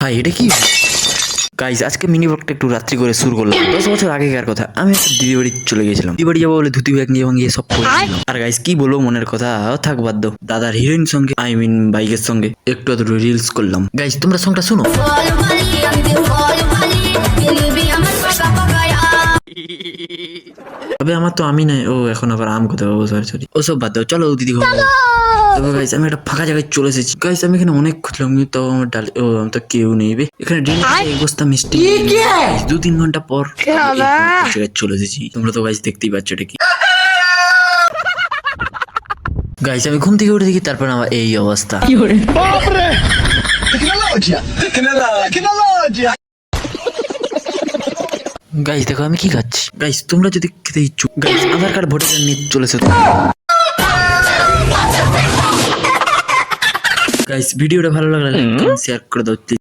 ভাই এটা কি গাইস, আজকে মিনি ব্লগটা একটু রাত্রি করে শুরু করলাম। 10 বছর আগেকার কথা, আমি একটা দিদি বাড়ি চলে গেছিলাম। দিদি বাড়ি যাবো বলে ধুতি ব্যাগ নিয়ে ভাঙিয়ে সব করেছিলাম। আর গাইস কি বলবো, মনের কথা থাক বাদ দাও। দাদার হিরোইন সঙ্গে বাইকের সঙ্গে একটু আধটু রিলস করলাম। গাইস তোমরা সংটা শুনো। তবে আমার তো আমি নাই, ও এখন আবার আম কোথায় পাবো? সরি ওসব বাদ দাও, চলো দিদি ঘর। তবে গাইস আমি একটা ফাঁকা জায়গায় চলে এসেছি। গাইস আমি এখানে অনেক খুঁজলাম কিন্তু তাও আমার আমি তো কেউ নেই বে। এখানে এক বস্তা মিষ্টি। 2-3 ঘন্টা পর জায়গায় চলে এসেছি। তোমরা তো গাইস দেখতেই পাচ্ছ এটা কি। গাইস আমি ঘুম থেকে উঠে দেখি, তারপর আমার এই অবস্থা। গাইস দেখো আমি কি খাচ্ছি। গাইস তোমরা যদি খেতে ইচ্ছুক, গাইস আধার কার্ড ভোটার কার্ড নিয়ে চলে এসো। গাইস ভিডিওটা ভালো লাগলে শেয়ার করে দাও।